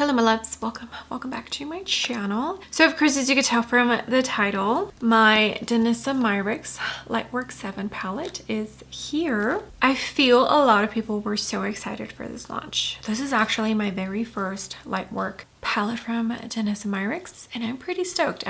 Hello my loves, welcome back to my channel. So of course, as you can tell from the title, my Danessa Myricks Lightwork VII palette is here. I feel a lot of people were so excited for this launch. This is actually my very first Lightwork palette from Danessa Myricks, and I'm pretty stoked.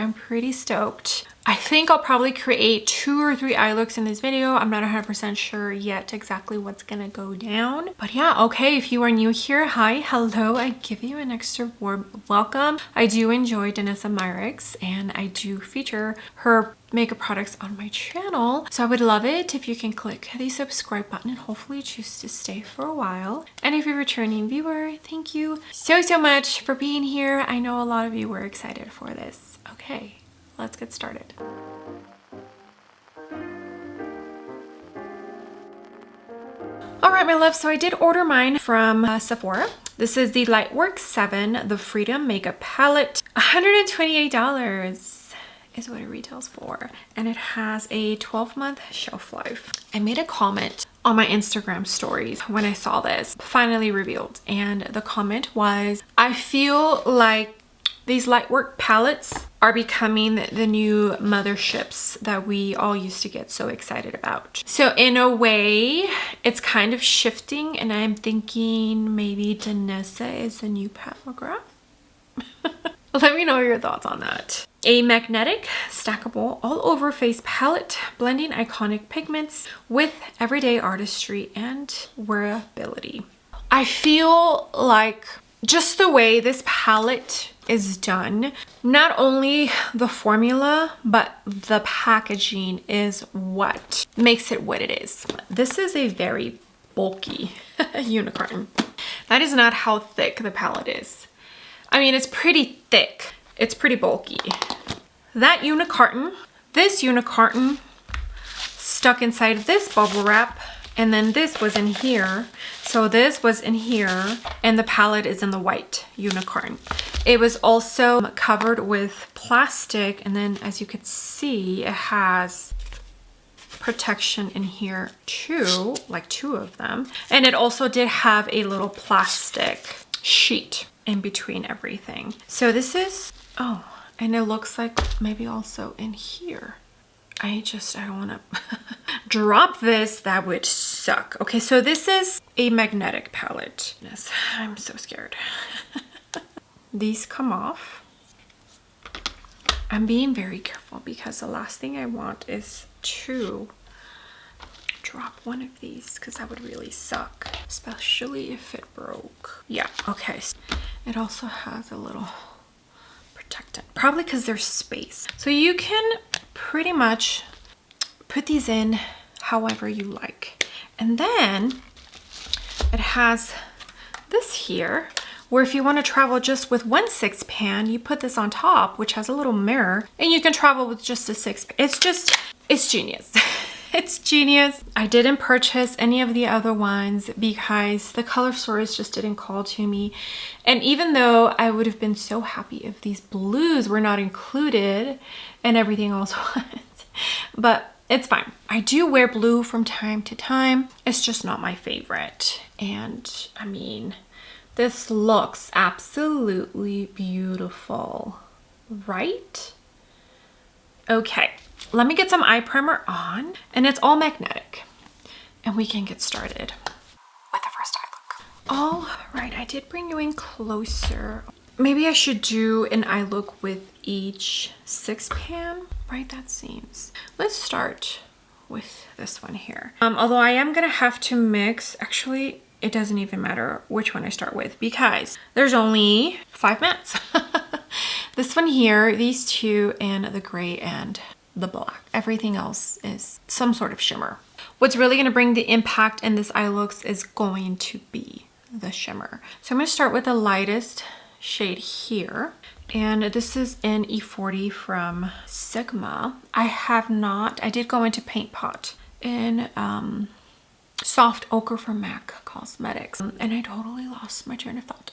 I think I'll probably create 2 or 3 eye looks in this video. I'm not 100% sure yet exactly what's gonna go down. But yeah, okay, if you are new here, hi, hello. I give you an extra warm welcome. I do enjoy Danessa Myricks, and I do feature her makeup products on my channel. So I would love it if you can click the subscribe button and hopefully choose to stay for a while. And if you're a returning viewer, thank you so much for being here. I know a lot of you were excited for this. Okay, let's get started. All right, my love, so I did order mine from Sephora. This is the Lightwork VII, the Freedom Makeup Palette. $128 is what it retails for. And it has a 12-month shelf life. I made a comment on my Instagram stories when I saw this finally revealed. And the comment was, I feel like these Lightwork palettes are becoming the new motherships that we all used to get so excited about. So in a way, it's kind of shifting, and I'm thinking maybe Danessa is the new Pat McGrath. Let me know your thoughts on that. A magnetic, stackable, all-over face palette, blending iconic pigments with everyday artistry and wearability. I feel like just the way this palette is done, not only the formula, but the packaging is what makes it what it is. This is a very bulky unicorn. That is not how thick the palette is. I mean, it's pretty thick. It's pretty bulky. That unicorn, this unicorn stuck inside this bubble wrap, and then this was in here. So this was in here, and the palette is in the white unicorn. It was also covered with plastic, and then as you could see, it has protection in here too, like 2 of them. And it also did have a little plastic sheet in between everything. So this is, oh, and it looks like maybe also in here. I don't want to drop this. That would suck. Okay, so this is a magnetic palette. Yes, I'm so scared. These come off. I'm being very careful because the last thing I want is to drop one of these, because that would really suck, especially if it broke. Yeah, okay. It also has a little protectant, probably because there's space. So you can pretty much put these in however you like. And then it has this here, where if you want to travel just with 1/6 pan, you put this on top, which has a little mirror, and you can travel with just a 6 pan. It's genius. It's genius. I didn't purchase any of the other ones because the color stories just didn't call to me. And even though I would have been so happy if these blues were not included and everything else was, but it's fine. I do wear blue from time to time. It's just not my favorite. And I mean, this looks absolutely beautiful, right? Okay. Let me get some eye primer on, and it's all magnetic, and we can get started with the first eye look. All right, I did bring you in closer. Maybe I should do an eye look with each 6 pan, right? That seems. Let's start with this one here. Although I am gonna have to mix, actually, it doesn't even matter which one I start with because there's only 5 mattes. This one here, these 2, and the gray and the black. Everything else is some sort of shimmer. What's really going to bring the impact in this eye looks is going to be the shimmer. So I'm going to start with the lightest shade here, and this is in E40 from Sigma. I did go into Paint Pot in Soft Ochre from MAC Cosmetics, and I totally lost my train of thought.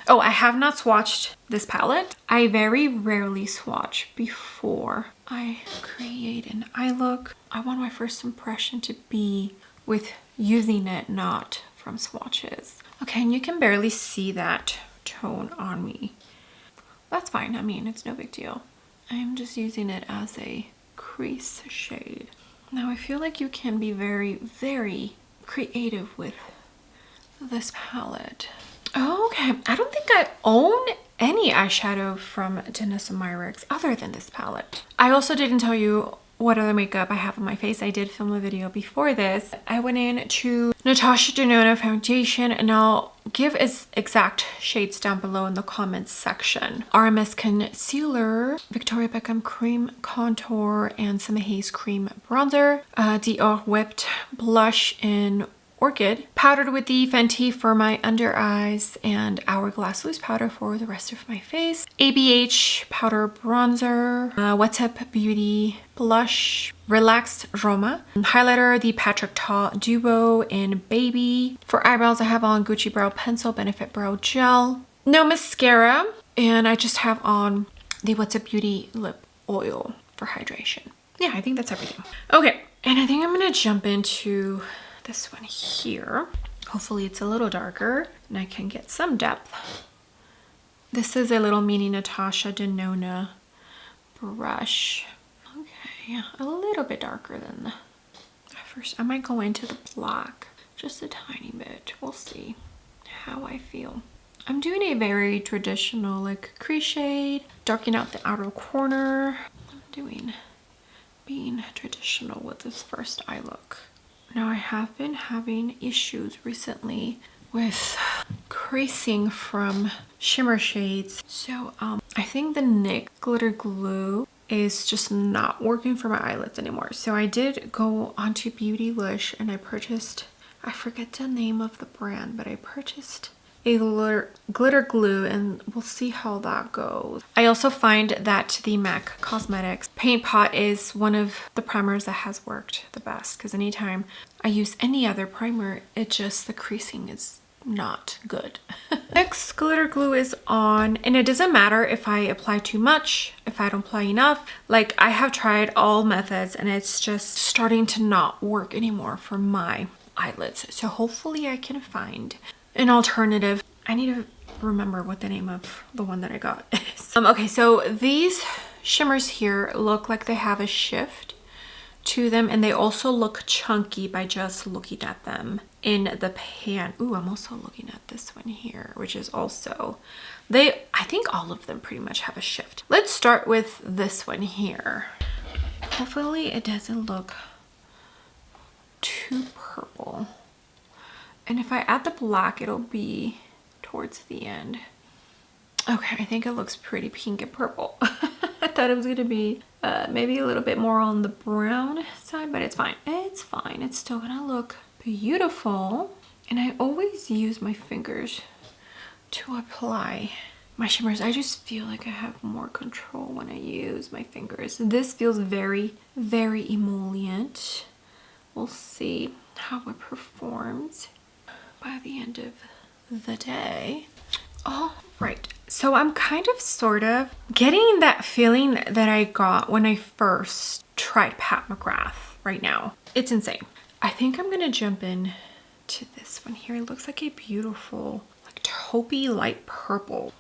Oh, I have not swatched this palette. I very rarely swatch before I create an eye look. I want my first impression to be with using it, not from swatches. Okay, and you can barely see that tone on me. That's fine. I mean, it's no big deal. I'm just using it as a crease shade. Now I feel like you can be very, very creative with this palette. Okay, I don't think I own any eyeshadow from Danessa Myricks other than this palette. I also didn't tell you what other makeup I have on my face. I did film a video before this. I went in to Natasha Denona foundation, and I'll give its exact shades down below in the comments section. RMS concealer, Victoria Beckham cream contour, and Summer Haze cream bronzer, Dior whipped blush in Orchid, powdered with the Fenty for my under eyes, and Hourglass loose powder for the rest of my face. ABH powder bronzer, What's Up Beauty blush, Relaxed Roma, highlighter, the Patrick Ta Duo in Baby. For eyebrows, I have on Gucci Brow Pencil, Benefit Brow Gel. No mascara, and I just have on the What's Up Beauty lip oil for hydration. Yeah, I think that's everything. Okay, and I think I'm gonna jump into this one here. Hopefully it's a little darker and I can get some depth. This is a little mini Natasha Denona brush. Okay, a little bit darker than the first. I might go into the black just a tiny bit. We'll see how I feel. I'm doing a very traditional like crease shade, darking out the outer corner. Being traditional with this first eye look. Now I have been having issues recently with creasing from shimmer shades. So I think the NYX glitter glue is just not working for my eyelids anymore. So I did go onto Beautylish and I purchased, I forget the name of the brand, but I purchased a glitter glue, and we'll see how that goes. I also find that the MAC Cosmetics Paint Pot is one of the primers that has worked the best, because anytime I use any other primer, the creasing is not good. Next glitter glue is on, and it doesn't matter if I apply too much, if I don't apply enough. Like, I have tried all methods and it's just starting to not work anymore for my eyelids. So hopefully I can find an alternative. I need to remember what the name of the one that I got is. Okay, so these shimmers here look like they have a shift to them, and they also look chunky by just looking at them in the pan. Ooh, I'm also looking at this one here, which is also, I think all of them pretty much have a shift. Let's start with this one here. Hopefully it doesn't look too purple. And if I add the black, it'll be towards the end. Okay, I think it looks pretty pink and purple. I thought it was gonna be maybe a little bit more on the brown side, but it's fine. It's fine. It's still gonna look beautiful. And I always use my fingers to apply my shimmers. I just feel like I have more control when I use my fingers. This feels very, very emollient. We'll see how it performs by the end of the day. All right, so I'm kind of sort of getting that feeling that I got when I first tried Pat McGrath right now. It's insane. I think I'm gonna jump in to this one here. It looks like a beautiful, like taupey light purple.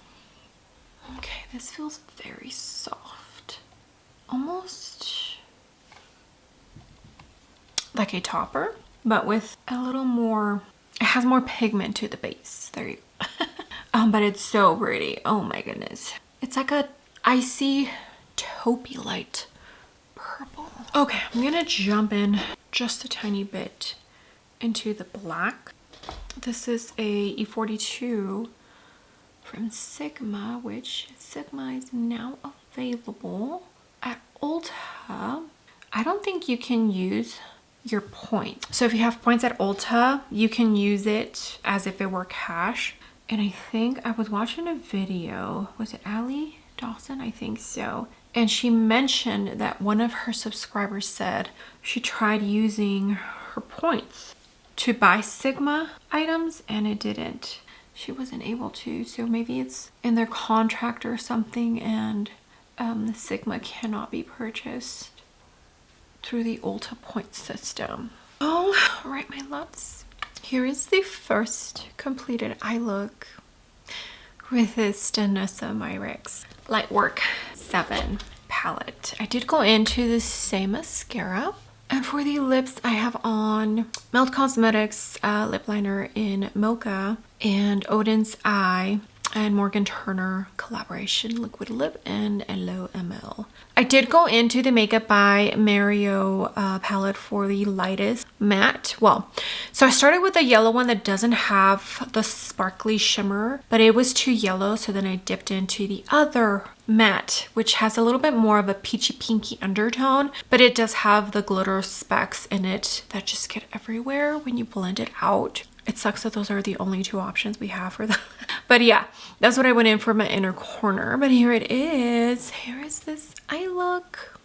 Okay, this feels very soft. Almost like a topper, but with a little more, it has more pigment to the base. There you go. But it's so pretty. Oh my goodness. It's like a icy taupey light purple. Okay, I'm gonna jump in just a tiny bit into the black. This is a E42 from Sigma, which Sigma is now available at Ulta. I don't think you can use your points. So if you have points at Ulta, you can use it as if it were cash. And I think I was watching a video, was it Allie Dawson? I think so. And she mentioned that one of her subscribers said she tried using her points to buy Sigma items and it didn't. She wasn't able to. So maybe it's in their contract or something, and the Sigma cannot be purchased through the Ulta point system. All right, my loves. Here is the first completed eye look. with this Danessa Myricks Lightwork VII palette. I did go into the same mascara. And for the lips, I have on Melt Cosmetics lip liner in Mocha and Odin's Eye and Morgan Turner collaboration liquid lip and Hello ML. I did go into the Makeup by Mario palette for the lightest matte. Well, so I started with the yellow one that doesn't have the sparkly shimmer, but it was too yellow, so then I dipped into the other matte, which has a little bit more of a peachy pinky undertone, but it does have the glitter specks in it that just get everywhere when you blend it out. It sucks that those are the only two options we have for that. But yeah, that's what I went in for my inner corner. But here it is. Here is this eye look.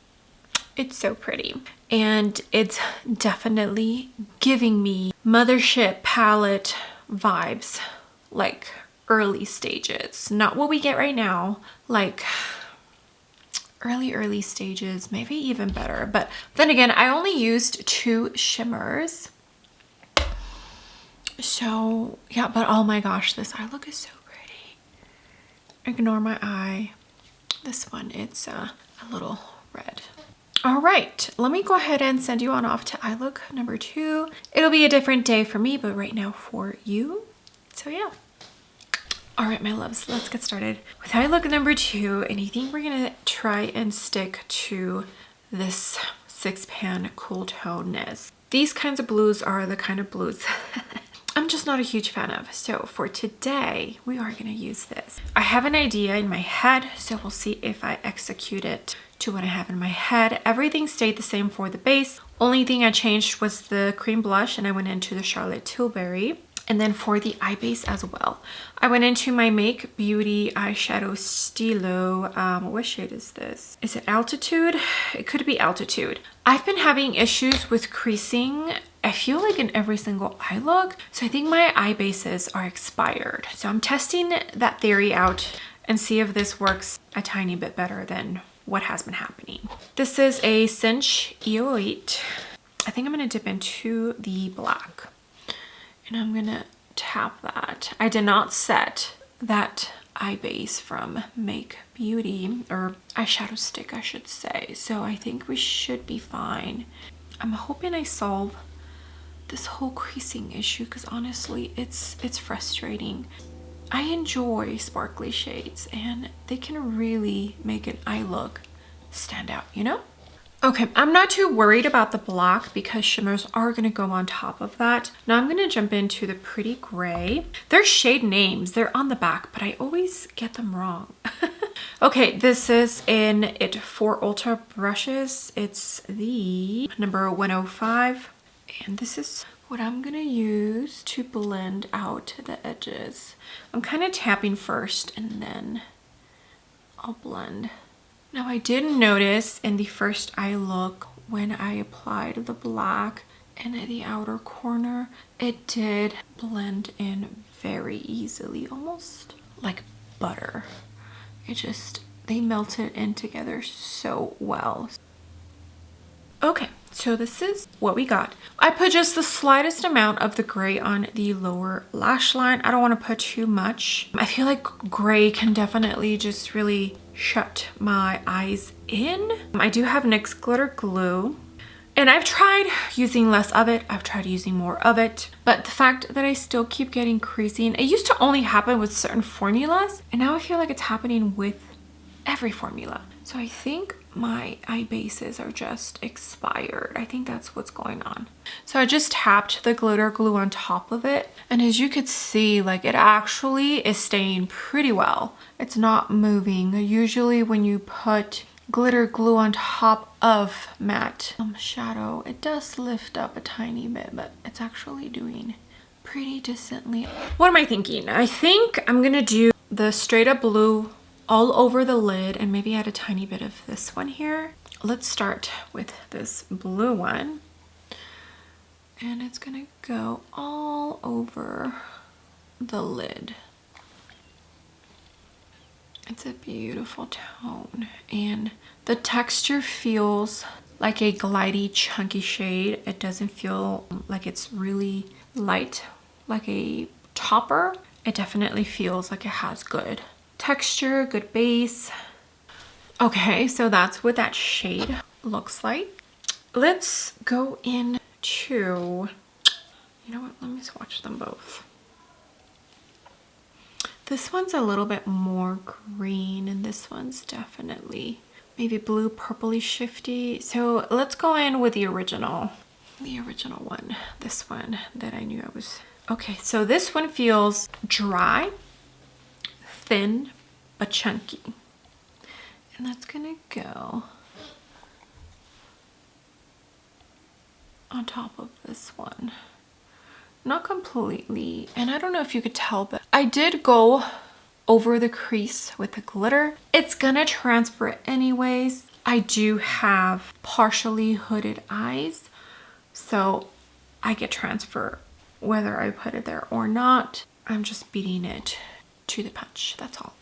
It's so pretty. And it's definitely giving me Mothership palette vibes, like early stages. Not what we get right now, like early stages, maybe even better. But then again, I only used 2 shimmers. So yeah, but oh my gosh, this eye look is so pretty. Ignore my eye. This one, it's a little red. All right, let me go ahead and send you on off to eye look number 2. It'll be a different day for me, but right now for you. So yeah. All right, my loves, let's get started with eye look number 2. And I think we're gonna try and stick to this 6-pan cool toneness. These kinds of blues are the kind of blues I'm just not a huge fan of. So for today, we are gonna use this. I have an idea in my head, so we'll see if I execute it to what I have in my head. Everything stayed the same for the base. Only thing I changed was the cream blush, and I went into the Charlotte Tilbury. And then for the eye base as well, I went into my Make Beauty eyeshadow stilo. What shade is this? Is it Altitude? It could be Altitude. I've been having issues with creasing, I feel like in every single eye look. So I think my eye bases are expired. So I'm testing that theory out and see if this works a tiny bit better than what has been happening. This is a Cinch E08. I think I'm gonna dip into the black. And I'm gonna tap that. I did not set that eye base from Make Beauty, or eyeshadow stick I should say. So I think we should be fine. I'm hoping I solve this whole creasing issue, because honestly it's frustrating. I enjoy sparkly shades and they can really make an eye look stand out, you know? Okay, I'm not too worried about the black because shimmers are going to go on top of that. Now I'm going to jump into the Pretty Gray. Their shade names, they're on the back, but I always get them wrong. Okay, this is in It 4 Ultra brushes. It's the number 105. And this is what I'm going to use to blend out the edges. I'm kind of tapping first and then I'll blend. Now I did notice in the first eye look when I applied the black in the outer corner, it did blend in very easily, almost like butter. They melted in together so well. Okay, so this is what we got. I put just the slightest amount of the gray on the lower lash line. I don't want to put too much. I feel like gray can definitely just really shut my eyes in. I do have NYX glitter glue, and I've tried using less of it. I've tried using more of it, but the fact that I still keep getting creasing, it used to only happen with certain formulas, and now I feel like it's happening with every formula. So I think my eye bases are just expired. I think that's what's going on. So I just tapped the glitter glue on top of it, and as you could see, like, it actually is staying pretty well. It's not moving. Usually when you put glitter glue on top of matte shadow, it does lift up a tiny bit, but it's actually doing pretty decently. What am I thinking? I think I'm gonna do the straight up blue all over the lid and maybe add a tiny bit of this one here. Let's start with this blue one, and it's gonna go all over the lid. It's a beautiful tone, and the texture feels like a glidey, chunky shade. It doesn't feel like it's really light, like a topper. it definitely feels like it has good texture, good base. Okay, so that's what that shade looks like. Let's go into, you know what, let me swatch them both. This one's a little bit more green and this one's definitely maybe blue, purpley shifty. So let's go in with the original one, this one that I knew I was. Okay, so this one feels dry, thin, but chunky. And that's gonna go on top of this one. Not completely, and I don't know if you could tell, but I did go over the crease with the glitter. It's gonna transfer anyways. I do have partially hooded eyes, so I get transfer whether I put it there or not. I'm just beating it to the punch, that's all.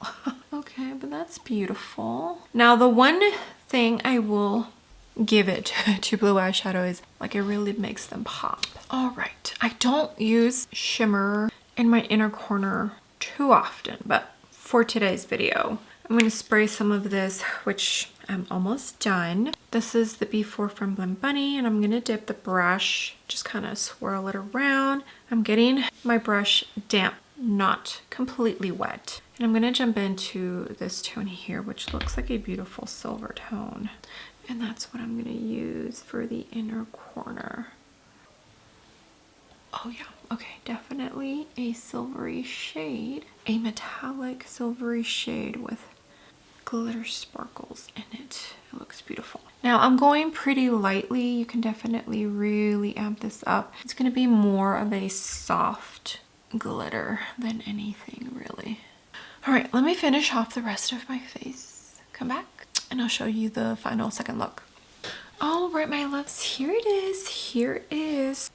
Okay, but that's beautiful. Now the one thing I will give it to blue eyeshadow is like it really makes them pop. All right, I don't use shimmer in my inner corner too often, but for today's video, I'm going to spray some of this, which I'm almost done. This is the B4 from Blend Bunny, and I'm going to dip the brush, just kind of swirl it around. I'm getting my brush damp, not completely wet. And I'm going to jump into this tone here, which looks like a beautiful silver tone. And that's what I'm going to use for the inner corner. Oh yeah, okay, definitely a silvery shade, a metallic silvery shade with glitter sparkles in it. It looks beautiful. Now I'm going pretty lightly. You can definitely really amp this up. It's going to be more of a soft glitter than anything really. All right, let me finish off the rest of my face. Come back and I'll show you the final second look. All right, my loves, here it is. Here is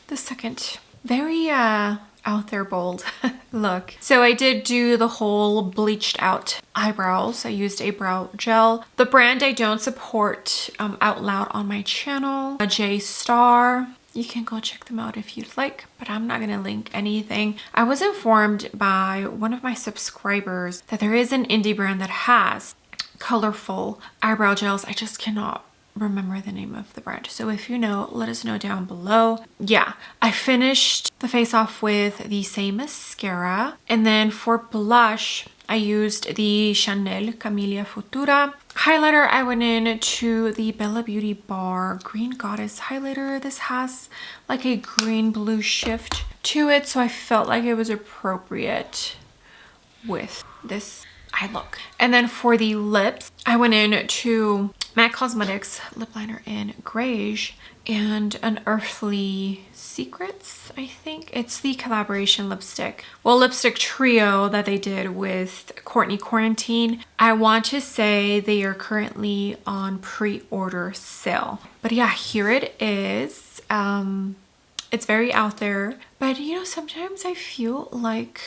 the second very out there bold look. So I did do the whole bleached out eyebrows. I used a brow gel. The brand I don't support out loud on my channel, J Star. You can go check them out if you'd like, but I'm not gonna link anything. I was informed by one of my subscribers that there is an indie brand that has colorful eyebrow gels. I just cannot remember the name of the brand. So if you know, let us know down below. Yeah, I finished the face off with the same mascara. And then for blush, I used the Chanel Camelia Futura. Highlighter, I went in to the Bella Beauty Bar Green Goddess highlighter. This has like a green blue shift to it, so I felt like it was appropriate with this eye look. And then for the lips, I went in to MAC Cosmetics lip liner in Grayish and Unearthly Secrets, I think. It's the collaboration lipstick. Well, lipstick trio that they did with Courtney Quarantine. I want to say they are currently on pre-order sale. But yeah, here it is. It's very out there. But you know, sometimes I feel like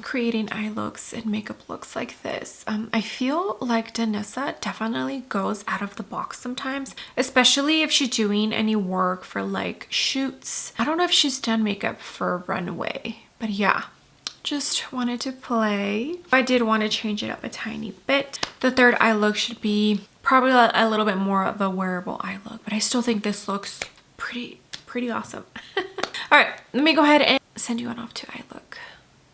creating eye looks and makeup looks like this. I feel like Danessa definitely goes out of the box sometimes, especially if she's doing any work for like shoots. I don't know if she's done makeup for Runway, but yeah, just wanted to play. I did want to change it up a tiny bit. The third eye look should be probably a little bit more of a wearable eye look, but I still think this looks pretty awesome. All right, let me go ahead and send you on off to eye look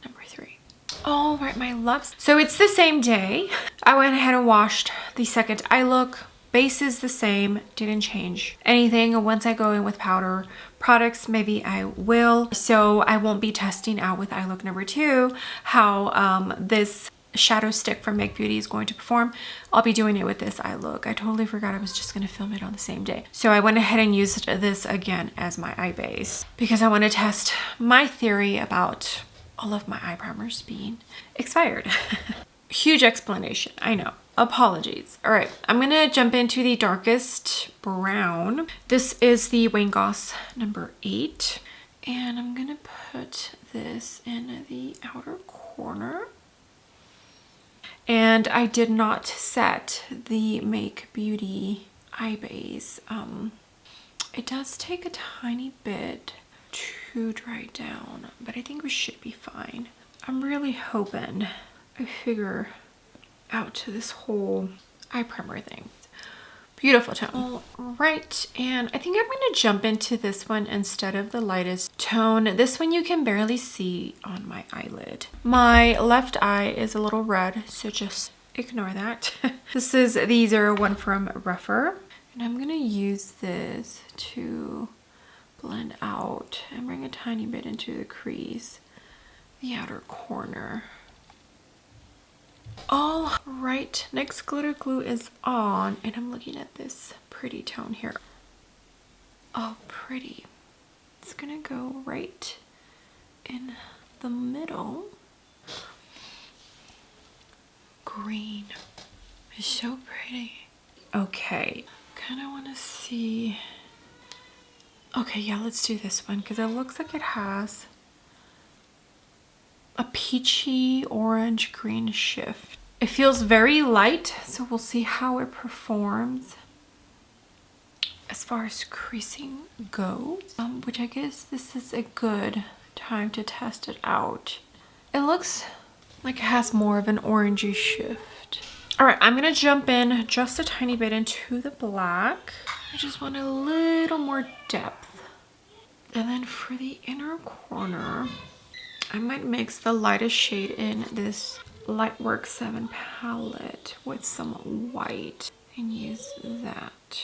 number 3. All right, my loves. So it's the same day. I went ahead and washed the second eye look. Base is the same, didn't change anything. Once I go in with powder products, maybe I will. So I won't be testing out with eye look number 2 how this shadow stick from Make Beauty is going to perform. I'll be doing it with this eye look. I totally forgot I was just going to film it on the same day. So I went ahead and used this again as my eye base because I want to test my theory about all of my eye primers being expired. Huge explanation, I know. Apologies. All right, I'm gonna jump into the darkest brown. This is the Wayne Goss number 8. And I'm gonna put this in the outer corner. And I did not set the Make Beauty eye base. It does take a tiny bit too dried down, but I think we should be fine. I'm really hoping I figure out this whole eye primer thing. Beautiful tone. All right, and I think I'm going to jump into this one instead of the lightest tone. This one you can barely see on my eyelid. My left eye is a little red, so just ignore that. This is the 01 from Rougher, and I'm going to use this to blend out and bring a tiny bit into the crease, the outer corner. All right, next glitter glue is on, and I'm looking at this pretty tone here. Oh, pretty. It's gonna go right in the middle. Green is so pretty. Okay, kind of want to see. Okay, yeah, let's do this one because it looks like it has a peachy orange green shift. It feels very light, so we'll see how it performs as far as creasing goes, which I guess this is a good time to test it out. It looks like it has more of an orangey shift. All right, I'm gonna jump in just a tiny bit into the black. I just want a little more depth. And then for the inner corner, I might mix the lightest shade in this Lightwork VII palette with some white and use that.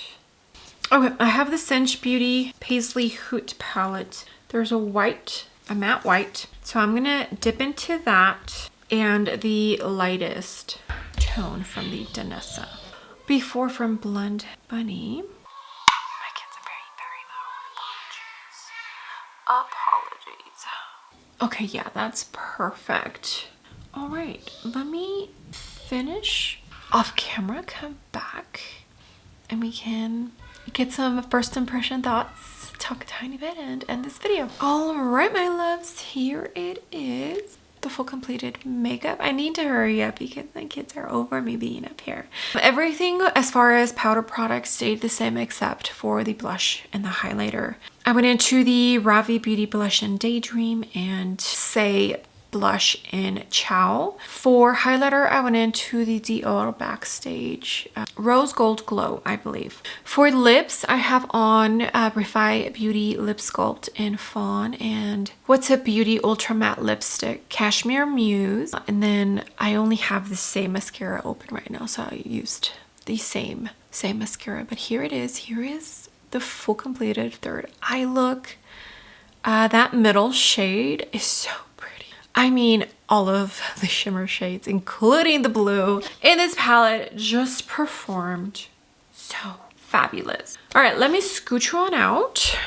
Okay, I have the Cinch Beauty Paisley Hoot palette. There's a white, a matte white. So I'm gonna dip into that and the lightest tone from the Danessa. Before from Blend Bunny. My kids are very loud. Apologies. Okay, yeah, that's perfect. All right, let me finish off camera, come back, and we can get some first impression thoughts, talk a tiny bit, and end this video. All right, my loves, here it is. The full completed makeup. I need to hurry up because my kids are over me being up here. Everything as far as powder products stayed the same except for the blush and the highlighter. I went into the Ravi Beauty Blush in Daydream and Say blush in Chow. For highlighter, I went into the Dior Backstage Rose Gold Glow, I believe. For lips, I have on Refi Beauty Lip Sculpt in Fawn and What's Up Beauty Ultra Matte Lipstick Cashmere Muse. And then I only have the same mascara open right now, so I used the same mascara. But here it is. Here is the full completed third eye look. That middle shade is so pretty. I mean, all of the shimmer shades, including the blue in this palette, just performed so fabulous. All right, let me scooch you on out.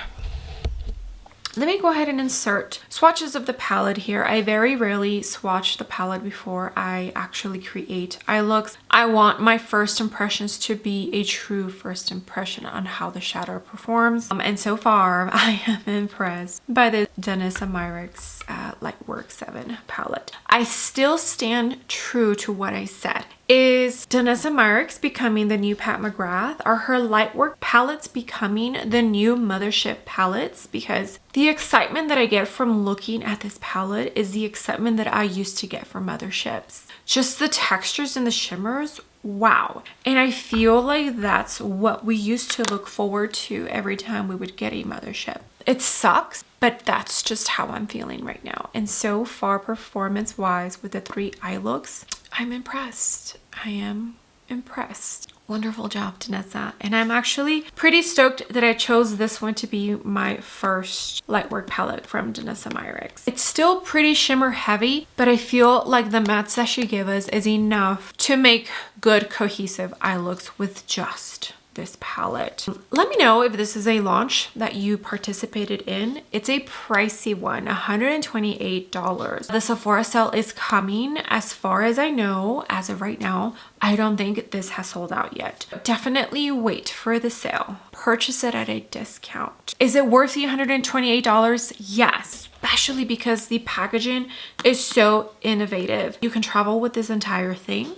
Let me go ahead and insert swatches of the palette here. I very rarely swatch the palette before I actually create eye looks. I want my first impressions to be a true first impression on how the shadow performs. And so far, I am impressed by the Danessa Myricks Lightwork VII palette. I still stand true to what I said. Is Danessa Myricks becoming the new Pat McGrath? Are her Lightwork palettes becoming the new Mothership palettes? Because the excitement that I get from looking at this palette is the excitement that I used to get from Motherships. Just the textures and the shimmers, wow. And I feel like that's what we used to look forward to every time we would get a Mothership. It sucks, but that's just how I'm feeling right now. And so far, performance-wise, with the 3 eye looks, I'm impressed. I am impressed. Wonderful job, Danessa. And I'm actually pretty stoked that I chose this one to be my first Lightwork palette from Danessa Myricks. It's still pretty shimmer heavy, but I feel like the mattes that she gave us is enough to make good cohesive eye looks with just this palette. Let me know if this is a launch that you participated in. It's a pricey one, $128. The Sephora sale is coming. As far as I know, as of right now, I don't think this has sold out yet. Definitely wait for the sale. Purchase it at a discount. Is it worth the $128? Yes, especially because the packaging is so innovative. You can travel with this entire thing,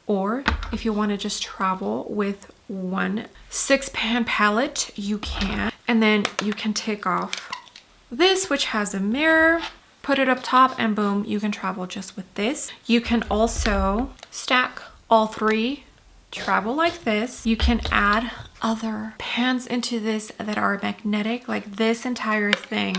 or if you want to just travel with one 6-pan palette, you can, and then you can take off this, which has a mirror. Put it up top and boom, you can travel just with this. You can also stack all three, travel like this. You can add other pans into this that are magnetic, like this entire thing.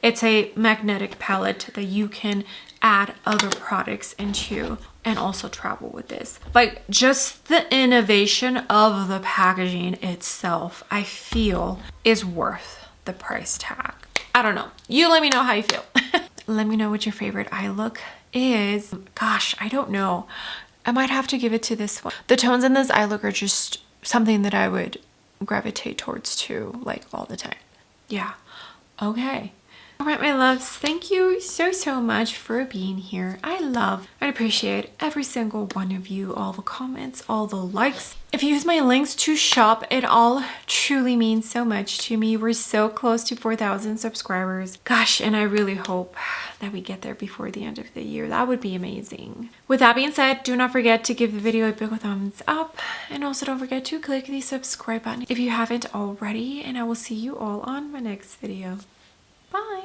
It's a magnetic palette that you can add other products into and also travel with this. Like, just the innovation of the packaging itself, I feel, is worth the price tag. I don't know. You let me know how you feel. Let me know what your favorite eye look is. Gosh, I don't know. I might have to give it to this one. The tones in this eye look are just something that I would gravitate towards too, like all the time. Yeah. Okay. All right, my loves, thank you so much for being here. I love and appreciate every single one of you, all the comments, all the likes. If you use my links to shop, it all truly means so much to me. We're so close to 4,000 subscribers. Gosh, and I really hope that we get there before the end of the year. That would be amazing. With that being said, do not forget to give the video a big thumbs up, and also don't forget to click the subscribe button if you haven't already, and I will see you all on my next video. Bye.